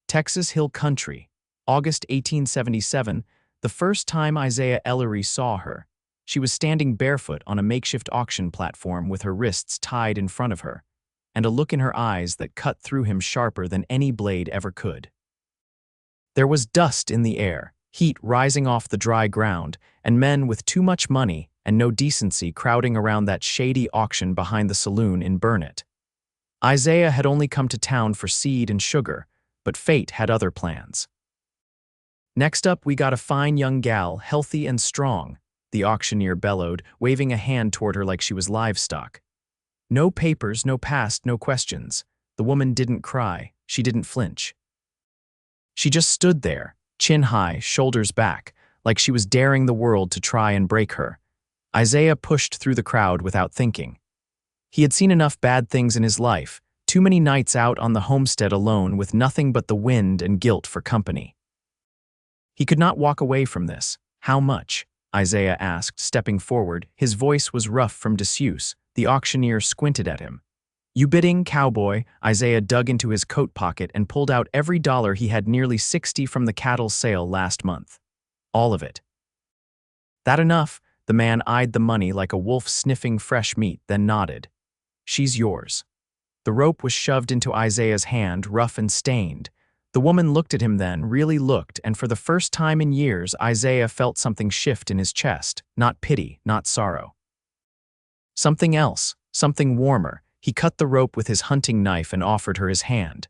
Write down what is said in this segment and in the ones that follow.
Texas Hill Country, August 1877, the first time Isaiah Ellery saw her. She was standing barefoot on a makeshift auction platform with her wrists tied in front of her, and a look in her eyes that cut through him sharper than any blade ever could. There was dust in the air, heat rising off the dry ground, and men with too much money and no decency crowding around that shady auction behind the saloon in Burnett. Isaiah had only come to town for seed and sugar, but fate had other plans. "Next up, we got a fine young gal, healthy and strong," the auctioneer bellowed, waving a hand toward her like she was livestock. No papers, no past, no questions. The woman didn't cry, she didn't flinch. She just stood there, chin high, shoulders back, like she was daring the world to try and break her. Isaiah pushed through the crowd without thinking. He had seen enough bad things in his life, too many nights out on the homestead alone with nothing but the wind and guilt for company. He could not walk away from this. "How much?" Isaiah asked, stepping forward. His voice was rough from disuse. The auctioneer squinted at him. "You bidding, cowboy?" Isaiah dug into his coat pocket and pulled out every dollar he had, nearly 60 from the cattle sale last month. All of it. "That enough?" The man eyed the money like a wolf sniffing fresh meat, then nodded. "She's yours." The rope was shoved into Isaiah's hand, rough and stained. The woman looked at him then, really looked, and for the first time in years, Isaiah felt something shift in his chest. Not pity, not sorrow. Something else, something warmer. He cut the rope with his hunting knife and offered her his hand.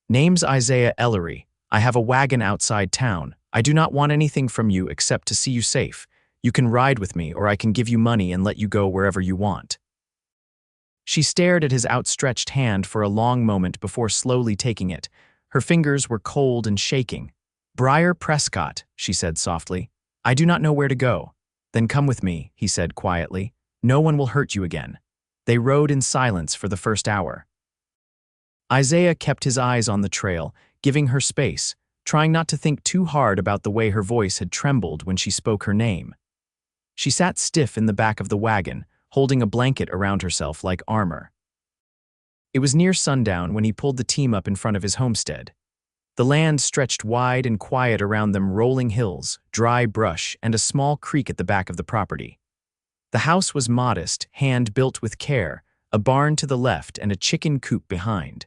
"Name's Isaiah Ellery. I have a wagon outside town. I do not want anything from you except to see you safe. You can ride with me, or I can give you money and let you go wherever you want." She stared at his outstretched hand for a long moment before slowly taking it. Her fingers were cold and shaking. "Briar Prescott," she said softly. "I do not know where to go." "Then come with me," he said quietly. "No one will hurt you again." They rode in silence for the first hour. Isaiah kept his eyes on the trail, giving her space, trying not to think too hard about the way her voice had trembled when she spoke her name. She sat stiff in the back of the wagon, holding a blanket around herself like armor. It was near sundown when he pulled the team up in front of his homestead. The land stretched wide and quiet around them, rolling hills, dry brush, and a small creek at the back of the property. The house was modest, hand-built with care, a barn to the left and a chicken coop behind.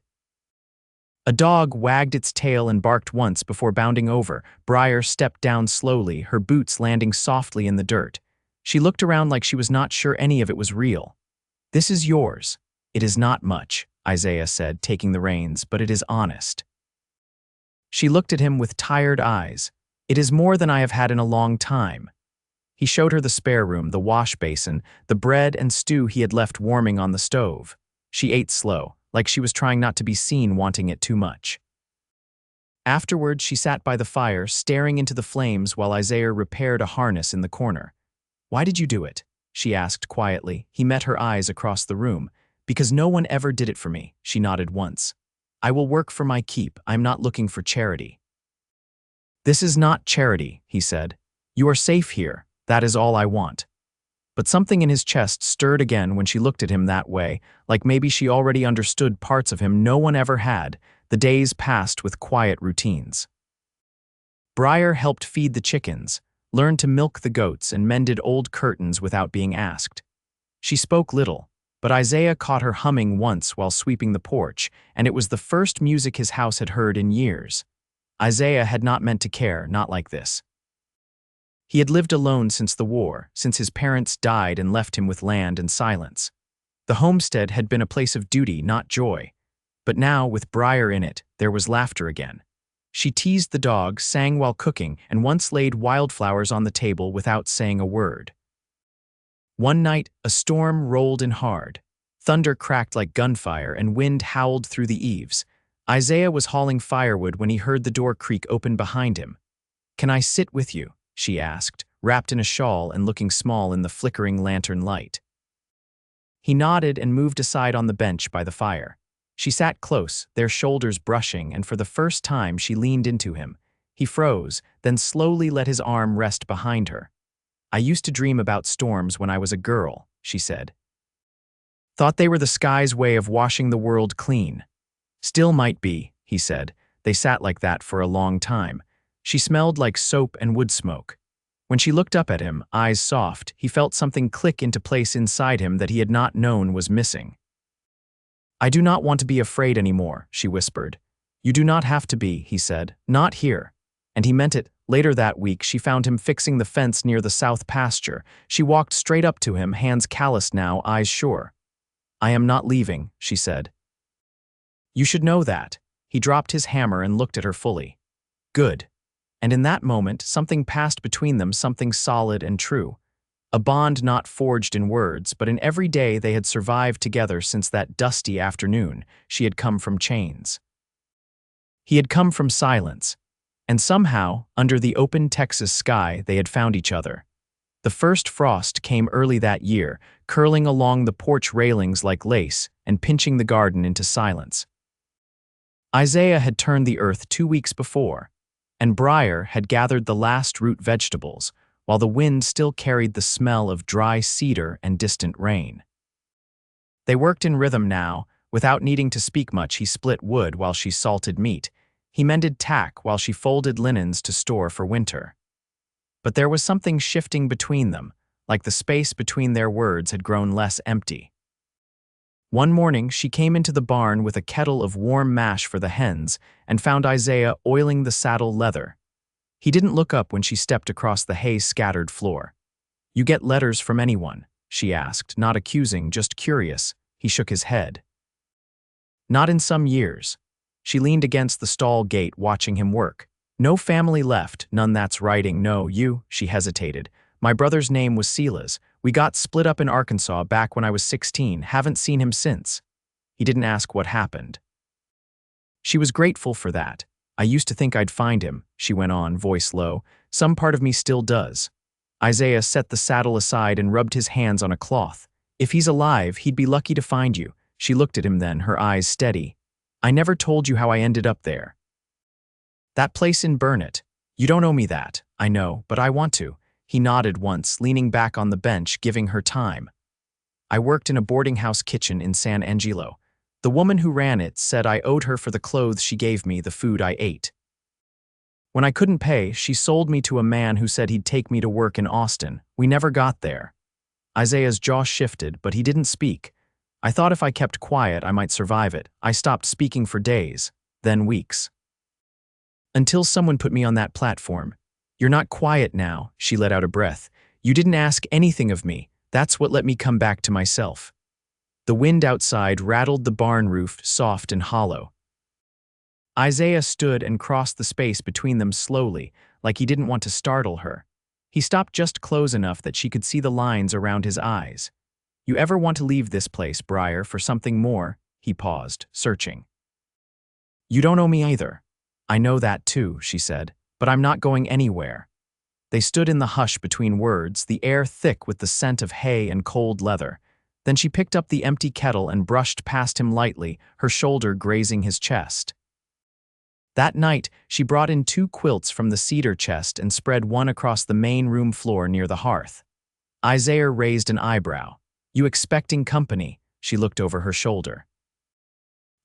A dog wagged its tail and barked once before bounding over. Briar stepped down slowly, her boots landing softly in the dirt. She looked around like she was not sure any of it was real. "This is yours." "It is not much," Isaiah said, taking the reins, "but it is honest." She looked at him with tired eyes. "It is more than I have had in a long time." He showed her the spare room, the wash basin, the bread and stew he had left warming on the stove. She ate slow, like she was trying not to be seen wanting it too much. Afterward, she sat by the fire, staring into the flames while Isaiah repaired a harness in the corner. "Why did you do it?" she asked quietly. He met her eyes across the room. "Because no one ever did it for me," she nodded once. "I will work for my keep. I'm not looking for charity." "This is not charity," he said. "You are safe here. That is all I want." But something in his chest stirred again when she looked at him that way, like maybe she already understood parts of him no one ever had. The days passed with quiet routines. Briar helped feed the chickens, learned to milk the goats, and mended old curtains without being asked. She spoke little, but Isaiah caught her humming once while sweeping the porch, and it was the first music his house had heard in years. Isaiah had not meant to care, not like this. He had lived alone since the war, since his parents died and left him with land and silence. The homestead had been a place of duty, not joy. But now, with Briar in it, there was laughter again. She teased the dog, sang while cooking, and once laid wildflowers on the table without saying a word. One night, a storm rolled in hard. Thunder cracked like gunfire and wind howled through the eaves. Isaiah was hauling firewood when he heard the door creak open behind him. "Can I sit with you?" she asked, wrapped in a shawl and looking small in the flickering lantern light. He nodded and moved aside on the bench by the fire. She sat close, their shoulders brushing, and for the first time she leaned into him. He froze, then slowly let his arm rest behind her. "I used to dream about storms when I was a girl," she said. "Thought they were the sky's way of washing the world clean." "Still might be," he said. They sat like that for a long time. She smelled like soap and wood smoke. When she looked up at him, eyes soft, he felt something click into place inside him that he had not known was missing. "I do not want to be afraid anymore," she whispered. "You do not have to be," he said. "Not here." And he meant it. Later that week, she found him fixing the fence near the south pasture. She walked straight up to him, hands calloused now, eyes sure. "I am not leaving," she said. "You should know that." He dropped his hammer and looked at her fully. "Good." And in that moment, something passed between them, something solid and true. A bond not forged in words, but in every day they had survived together since that dusty afternoon. She had come from chains. He had come from silence. And somehow, under the open Texas sky, they had found each other. The first frost came early that year, curling along the porch railings like lace and pinching the garden into silence. Isaiah had turned the earth 2 weeks before, and Briar had gathered the last root vegetables, while the wind still carried the smell of dry cedar and distant rain. They worked in rhythm now. Without needing to speak much, he split wood while she salted meat. He mended tack while she folded linens to store for winter. But there was something shifting between them, like the space between their words had grown less empty. One morning, she came into the barn with a kettle of warm mash for the hens and found Isaiah oiling the saddle leather. He didn't look up when she stepped across the hay-scattered floor. "You get letters from anyone?" she asked, not accusing, just curious. He shook his head. "Not in some years." She leaned against the stall gate, watching him work. "No family left, none that's writing, no, you," she hesitated. "My brother's name was Silas. We got split up in Arkansas back when I was 16, haven't seen him since." He didn't ask what happened. She was grateful for that. "I used to think I'd find him," she went on, voice low. "Some part of me still does." Isaiah set the saddle aside and rubbed his hands on a cloth. "If he's alive, he'd be lucky to find you." She looked at him then, her eyes steady. "I never told you how I ended up there." "That place in Burnett. You don't owe me that, I know, but I want to." He nodded once, leaning back on the bench, giving her time. "I worked in a boarding house kitchen in San Angelo. The woman who ran it said I owed her for the clothes she gave me, the food I ate. When I couldn't pay, she sold me to a man who said he'd take me to work in Austin. We never got there." Isaiah's jaw shifted, but he didn't speak. "I thought if I kept quiet, I might survive it. I stopped speaking for days, then weeks. Until someone put me on that platform. You're not quiet now," she let out a breath. "You didn't ask anything of me. That's what let me come back to myself." The wind outside rattled the barn roof, soft and hollow. Isaiah stood and crossed the space between them slowly, like he didn't want to startle her. He stopped just close enough that she could see the lines around his eyes. "You ever want to leave this place, Briar, for something more?" He paused, searching. "You don't owe me either." "I know that too," she said, "but I'm not going anywhere." They stood in the hush between words, the air thick with the scent of hay and cold leather. Then she picked up the empty kettle and brushed past him lightly, her shoulder grazing his chest. That night, she brought in 2 quilts from the cedar chest and spread one across the main room floor near the hearth. Isaiah raised an eyebrow. "You expecting company?" She looked over her shoulder.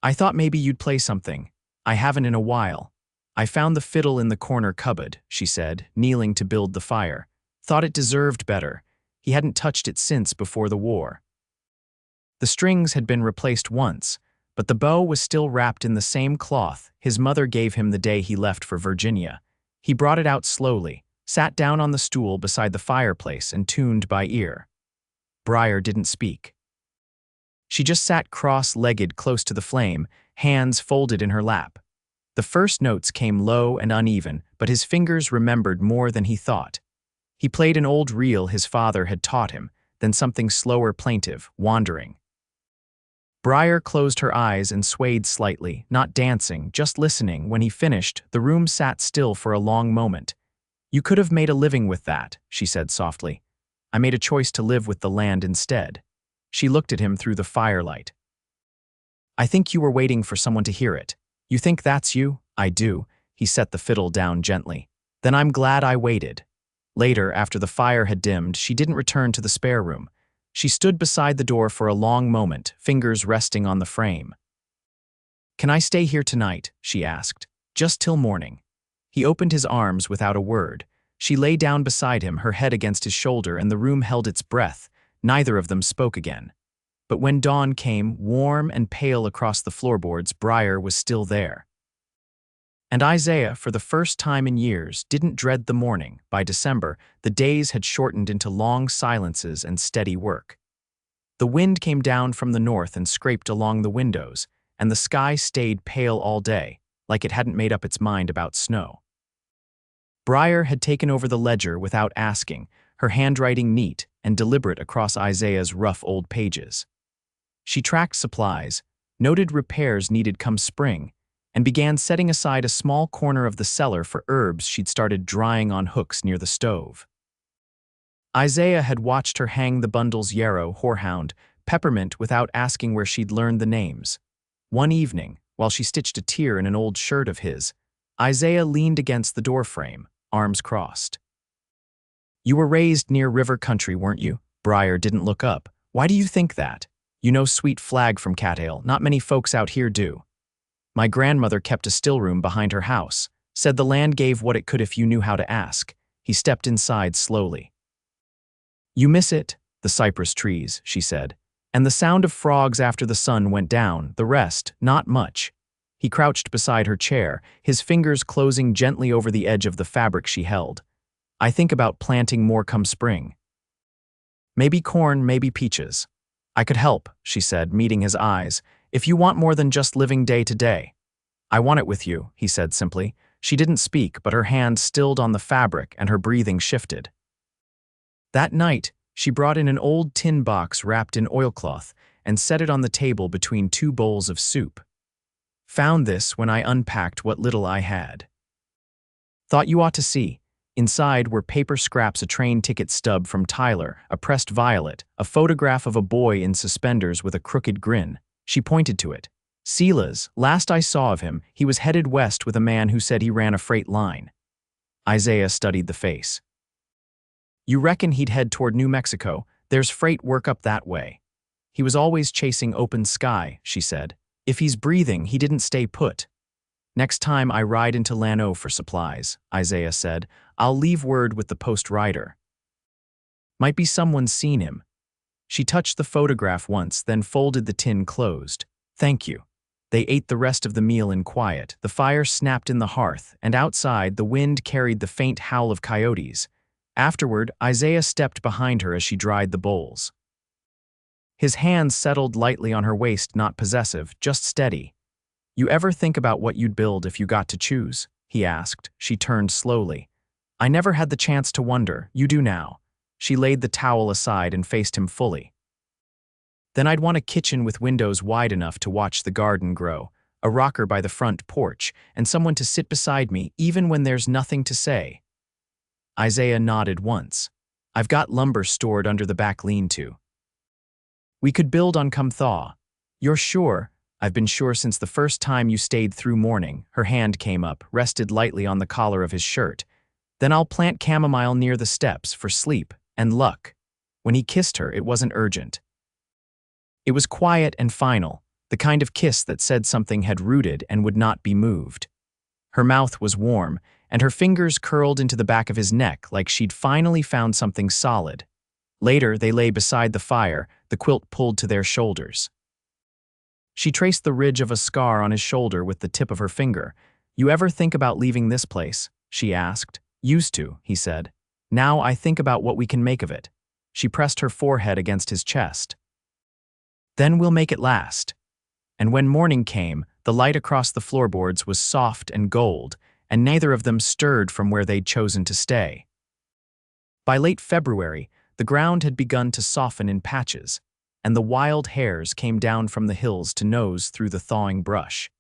"I thought maybe you'd play something. I haven't in a while." "I found the fiddle in the corner cupboard," she said, kneeling to build the fire. "Thought it deserved better. He hadn't touched it since before the war." The strings had been replaced once, but the bow was still wrapped in the same cloth his mother gave him the day he left for Virginia. He brought it out slowly, sat down on the stool beside the fireplace and tuned by ear. Briar didn't speak. She just sat cross-legged close to the flame, hands folded in her lap. The first notes came low and uneven, but his fingers remembered more than he thought. He played an old reel his father had taught him, then something slower, plaintive, wandering. Briar closed her eyes and swayed slightly, not dancing, just listening. When he finished, the room sat still for a long moment. "You could have made a living with that," she said softly. "I made a choice to live with the land instead." She looked at him through the firelight. "I think you were waiting for someone to hear it. You think that's you?" "I do." He set the fiddle down gently. "Then I'm glad I waited." Later, after the fire had dimmed, she didn't return to the spare room. She stood beside the door for a long moment, fingers resting on the frame. "Can I stay here tonight?" she asked. Just till morning. He opened his arms without a word. She lay down beside him, her head against his shoulder, and the room held its breath. Neither of them spoke again. But when dawn came, warm and pale across the floorboards, Briar was still there. And Isaiah, for the first time in years, didn't dread the morning. By December, the days had shortened into long silences and steady work. The wind came down from the north and scraped along the windows, and the sky stayed pale all day, like it hadn't made up its mind about snow. Briar had taken over the ledger without asking, her handwriting neat and deliberate across Isaiah's rough old pages. She tracked supplies, noted repairs needed come spring, and began setting aside a small corner of the cellar for herbs she'd started drying on hooks near the stove. Isaiah had watched her hang the bundles yarrow, horehound, peppermint without asking where she'd learned the names. One evening, while she stitched a tear in an old shirt of his, Isaiah leaned against the doorframe, arms crossed. "You were raised near river country, weren't you?" Briar didn't look up. "Why do you think that? You know Sweet Flag from Catale. Not many folks out here do. My grandmother kept a stillroom behind her house, said the land gave what it could if you knew how to ask." He stepped inside slowly. "You miss it, the cypress trees," she said, "and the sound of frogs after the sun went down. The rest, not much." He crouched beside her chair, his fingers closing gently over the edge of the fabric she held. "I think about planting more come spring. Maybe corn, maybe peaches. I could help," she said, meeting his eyes, "if you want more than just living day to day." "I want it with you," he said simply. She didn't speak, but her hand stilled on the fabric and her breathing shifted. That night, she brought in an old tin box wrapped in oilcloth and set it on the table between two bowls of soup. "Found this when I unpacked what little I had. Thought you ought to see." Inside were paper scraps, a train ticket stub from Tyler, a pressed violet, a photograph of a boy in suspenders with a crooked grin. She pointed to it. "Sila's. Last I saw of him, he was headed west with a man who said he ran a freight line." Isaiah studied the face. "You reckon he'd head toward New Mexico? There's freight work up that way." "He was always chasing open sky," she said. "If he's breathing, he didn't stay put." "Next time I ride into Llano for supplies," Isaiah said, "I'll leave word with the post rider. Might be someone's seen him." She touched the photograph once, then folded the tin closed. "Thank you." They ate the rest of the meal in quiet. The fire snapped in the hearth, and outside the wind carried the faint howl of coyotes. Afterward, Isaiah stepped behind her as she dried the bowls. His hands settled lightly on her waist, not possessive, just steady. "You ever think about what you'd build if you got to choose?" he asked. She turned slowly. "I never had the chance to wonder. You do now." She laid the towel aside and faced him fully. "Then I'd want a kitchen with windows wide enough to watch the garden grow, a rocker by the front porch, and someone to sit beside me even when there's nothing to say." Isaiah nodded once. "I've got lumber stored under the back lean-to. We could build on come thaw." "You're sure?" "I've been sure since the first time you stayed through morning." Her hand came up, rested lightly on the collar of his shirt. "Then I'll plant chamomile near the steps for sleep and luck." When he kissed her, it wasn't urgent. It was quiet and final, the kind of kiss that said something had rooted and would not be moved. Her mouth was warm, and her fingers curled into the back of his neck like she'd finally found something solid. Later, they lay beside the fire, the quilt pulled to their shoulders. She traced the ridge of a scar on his shoulder with the tip of her finger. "You ever think about leaving this place?" she asked. "Used to," he said. "Now I think about what we can make of it." She pressed her forehead against his chest. "Then we'll make it last." And when morning came, the light across the floorboards was soft and gold, and neither of them stirred from where they'd chosen to stay. By late February, the ground had begun to soften in patches, and the wild hares came down from the hills to nose through the thawing brush.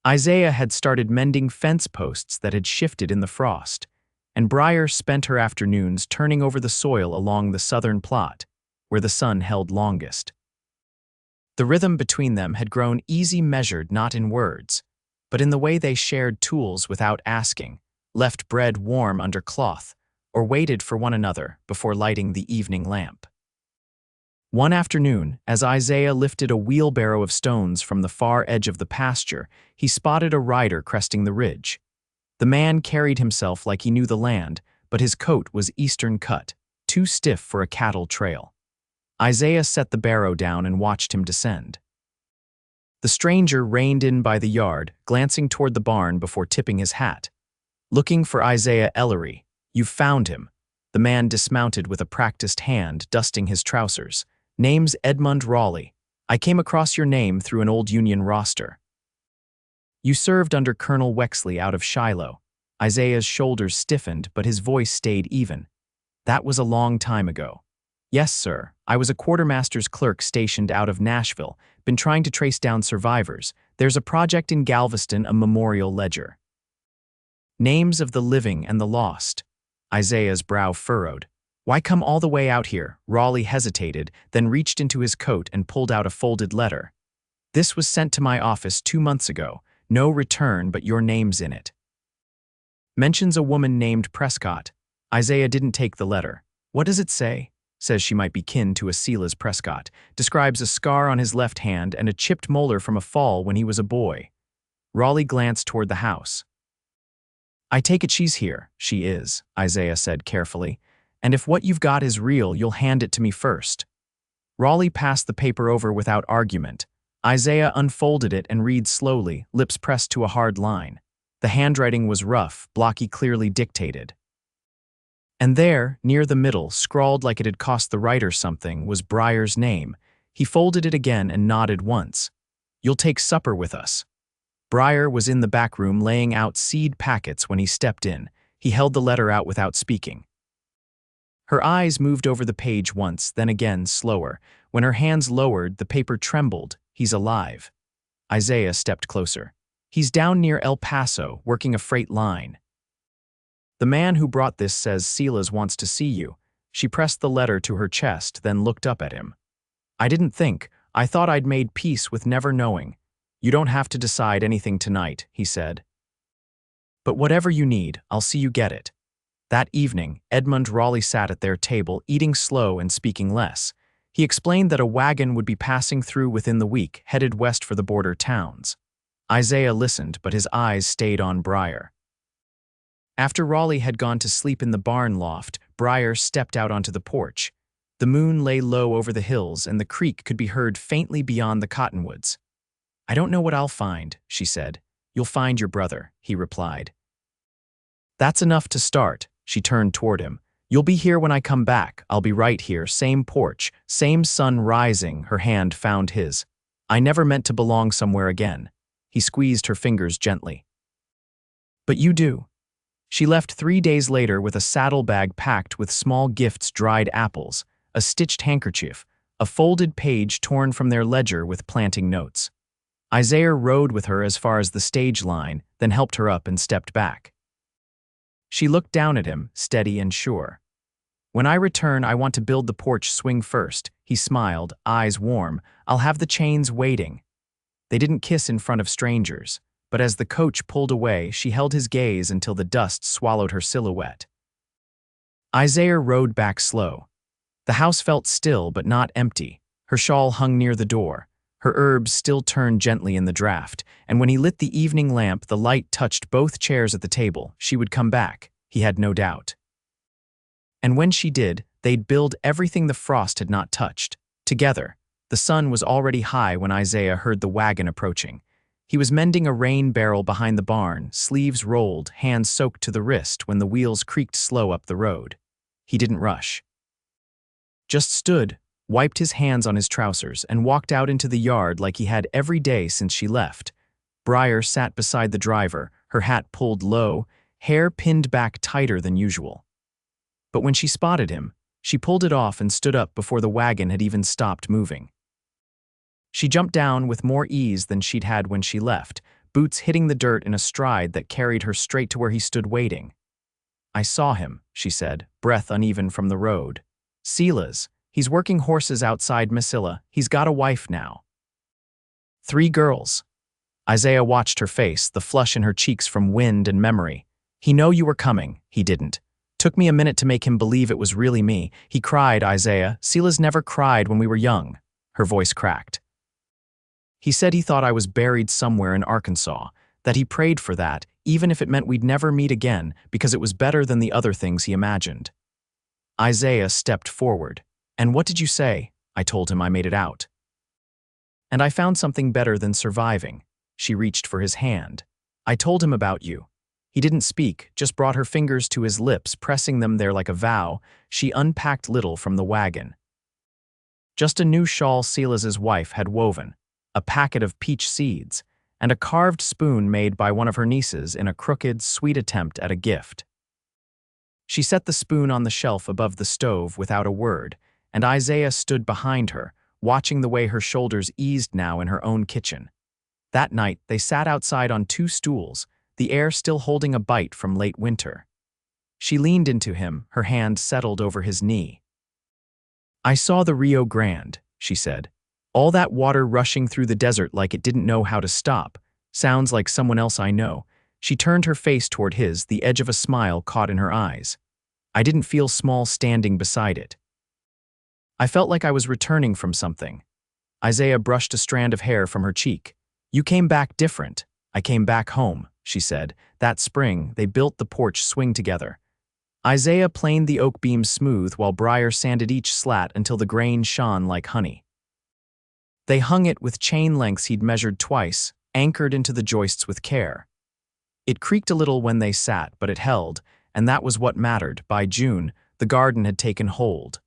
Isaiah had started mending fence posts that had shifted in the frost, and Briar spent her afternoons turning over the soil along the southern plot, where the sun held longest. The rhythm between them had grown easy, measured not in words, but in the way they shared tools without asking, left bread warm under cloth, or waited for one another before lighting the evening lamp. One afternoon, as Isaiah lifted a wheelbarrow of stones from the far edge of the pasture, he spotted a rider cresting the ridge. The man carried himself like he knew the land, but his coat was eastern cut, too stiff for a cattle trail. Isaiah set the barrow down and watched him descend. The stranger reined in by the yard, glancing toward the barn before tipping his hat. "Looking for Isaiah Ellery. You've found him." The man dismounted with a practiced hand, dusting his trousers. "Name's Edmund Raleigh. I came across your name through an old Union roster. You served under Colonel Wexley out of Shiloh." Isaiah's shoulders stiffened, but his voice stayed even. "That was a long time ago." "Yes, sir. I was a quartermaster's clerk stationed out of Nashville. Been trying to trace down survivors. There's a project in Galveston, a memorial ledger. Names of the living and the lost." Isaiah's brow furrowed. "Why come all the way out here?" Raleigh hesitated, then reached into his coat and pulled out a folded letter. "This was sent to my office 2 months ago. No return, but your name's in it. Mentions a woman named Prescott." Isaiah didn't take the letter. "What does it say?" "Says she might be kin to a Silas Prescott. Describes a scar on his left hand and a chipped molar from a fall when he was a boy." Raleigh glanced toward the house. "I take it she's here." "She is," Isaiah said carefully. "And if what you've got is real, you'll hand it to me first." Raleigh passed the paper over without argument. Isaiah unfolded it and read slowly, lips pressed to a hard line. The handwriting was rough, blocky, clearly dictated. And there, near the middle, scrawled like it had cost the writer something, was Briar's name. He folded it again and nodded once. "You'll take supper with us." Briar was in the back room laying out seed packets when he stepped in. He held the letter out without speaking. Her eyes moved over the page once, then again, slower. When her hands lowered, the paper trembled. "He's alive." Isaiah stepped closer. "He's down near El Paso, working a freight line. The man who brought this says Silas wants to see you." She pressed the letter to her chest, then looked up at him. "I didn't think. I thought I'd made peace with never knowing." "You don't have to decide anything tonight," he said. "But whatever you need, I'll see you get it." That evening, Edmund Raleigh sat at their table, eating slow and speaking less. He explained that a wagon would be passing through within the week, headed west for the border towns. Isaiah listened, but his eyes stayed on Briar. After Raleigh had gone to sleep in the barn loft, Briar stepped out onto the porch. The moon lay low over the hills, and the creek could be heard faintly beyond the cottonwoods. "I don't know what I'll find," she said. "You'll find your brother," he replied. "That's enough to start." She turned toward him. "You'll be here when I come back. I'll be right here, same porch, same sun rising." Her hand found his. "I never meant to belong somewhere again." He squeezed her fingers gently. "But you do." She left 3 days later with a saddlebag packed with small gifts, dried apples, a stitched handkerchief, a folded page torn from their ledger with planting notes. Isaiah rode with her as far as the stage line, then helped her up and stepped back. She looked down at him, steady and sure. "When I return, I want to build the porch swing first." He smiled, eyes warm. "I'll have the chains waiting." They didn't kiss in front of strangers, but as the coach pulled away, she held his gaze until the dust swallowed her silhouette. Isaiah rode back slow. The house felt still but not empty. Her shawl hung near the door. Her herbs still turned gently in the draft, and when he lit the evening lamp, the light touched both chairs at the table. She would come back, he had no doubt. And when she did, they'd build everything the frost had not touched. Together. The sun was already high when Isaiah heard the wagon approaching. He was mending a rain barrel behind the barn, sleeves rolled, hands soaked to the wrist when the wheels creaked slow up the road. He didn't rush. Just stood, wiped his hands on his trousers, and walked out into the yard like he had every day since she left. Briar sat beside the driver, her hat pulled low, hair pinned back tighter than usual. But when she spotted him, she pulled it off and stood up before the wagon had even stopped moving. She jumped down with more ease than she'd had when she left, boots hitting the dirt in a stride that carried her straight to where he stood waiting. "I saw him," she said, breath uneven from the road. "Silas. He's working horses outside Mesilla. He's got a wife now. 3 girls. Isaiah watched her face, the flush in her cheeks from wind and memory. "He know you were coming." He didn't. Took me a minute to make him believe it was really me. He cried, Isaiah. Silas never cried when we were young. Her voice cracked. He said he thought I was buried somewhere in Arkansas, that he prayed for that, even if it meant we'd never meet again, because it was better than the other things he imagined. Isaiah stepped forward. And what did you say? I told him I made it out. And I found something better than surviving. She reached for his hand. I told him about you. He didn't speak, just brought her fingers to his lips, pressing them there like a vow. She unpacked little from the wagon. Just a new shawl Silas's wife had woven, a packet of peach seeds, and a carved spoon made by one of her nieces in a crooked, sweet attempt at a gift. She set the spoon on the shelf above the stove without a word, and Isaiah stood behind her, watching the way her shoulders eased now in her own kitchen. That night, they sat outside on 2 stools, the air still holding a bite from late winter. She leaned into him, her hand settled over his knee. I saw the Rio Grande, she said. All that water rushing through the desert like it didn't know how to stop. Sounds like someone else I know. She turned her face toward his, the edge of a smile caught in her eyes. I didn't feel small standing beside it. I felt like I was returning from something. Isaiah brushed a strand of hair from her cheek. You came back different. I came back home, she said. That spring, they built the porch swing together. Isaiah planed the oak beams smooth while Briar sanded each slat until the grain shone like honey. They hung it with chain lengths he'd measured twice, anchored into the joists with care. It creaked a little when they sat, but it held, and that was what mattered. By June, the garden had taken hold.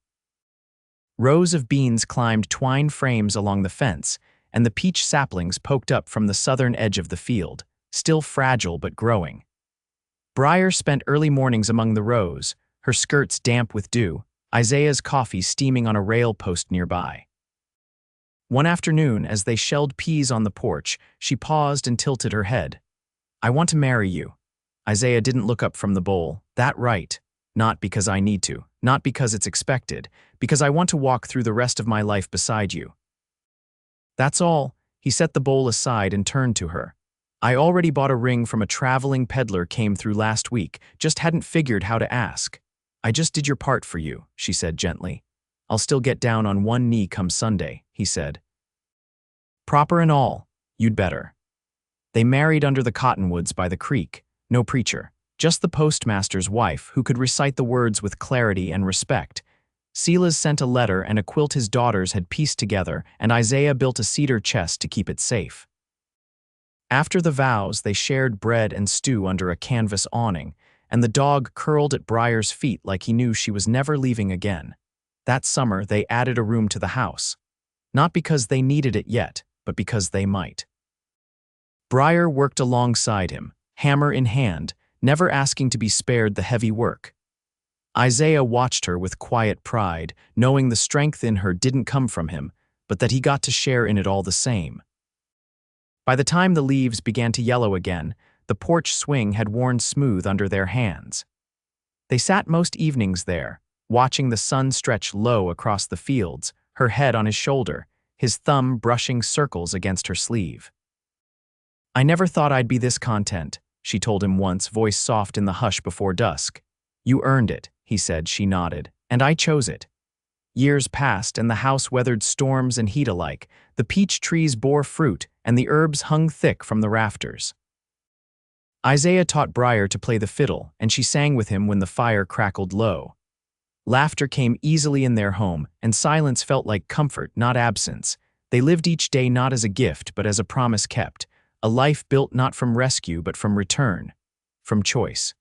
Rows of beans climbed twine frames along the fence, and the peach saplings poked up from the southern edge of the field, still fragile but growing. Briar spent early mornings among the rows, her skirts damp with dew, Isaiah's coffee steaming on a rail post nearby. One afternoon, as they shelled peas on the porch, she paused and tilted her head. I want to marry you. Isaiah didn't look up from the bowl. That right. Not because I need to, not because it's expected, because I want to walk through the rest of my life beside you. That's all. He set the bowl aside and turned to her. I already bought a ring from a traveling peddler came through last week, just hadn't figured how to ask. I just did your part for you, she said gently. I'll still get down on one knee come Sunday, he said. Proper and all, you'd better. They married under the cottonwoods by the creek, no preacher, just the postmaster's wife who could recite the words with clarity and respect. Silas sent a letter and a quilt his daughters had pieced together, and Isaiah built a cedar chest to keep it safe. After the vows, they shared bread and stew under a canvas awning, and the dog curled at Briar's feet like he knew she was never leaving again. That summer, they added a room to the house. Not because they needed it yet, but because they might. Briar worked alongside him, hammer in hand, never asking to be spared the heavy work. Isaiah watched her with quiet pride, knowing the strength in her didn't come from him, but that he got to share in it all the same. By the time the leaves began to yellow again, the porch swing had worn smooth under their hands. They sat most evenings there, watching the sun stretch low across the fields, her head on his shoulder, his thumb brushing circles against her sleeve. I never thought I'd be this content, she told him once, voice soft in the hush before dusk. You earned it, he said. She nodded. And I chose it. Years passed, and the house weathered storms and heat alike. The peach trees bore fruit, and the herbs hung thick from the rafters. Isaiah taught Briar to play the fiddle, and she sang with him when the fire crackled low. Laughter came easily in their home, and silence felt like comfort, not absence. They lived each day not as a gift, but as a promise kept, a life built not from rescue, but from return, from choice.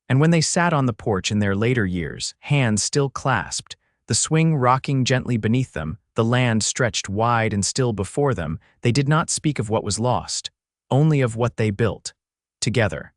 And when they sat on the porch in their later years, hands still clasped, the swing rocking gently beneath them, the land stretched wide and still before them, they did not speak of what was lost, only of what they built, together.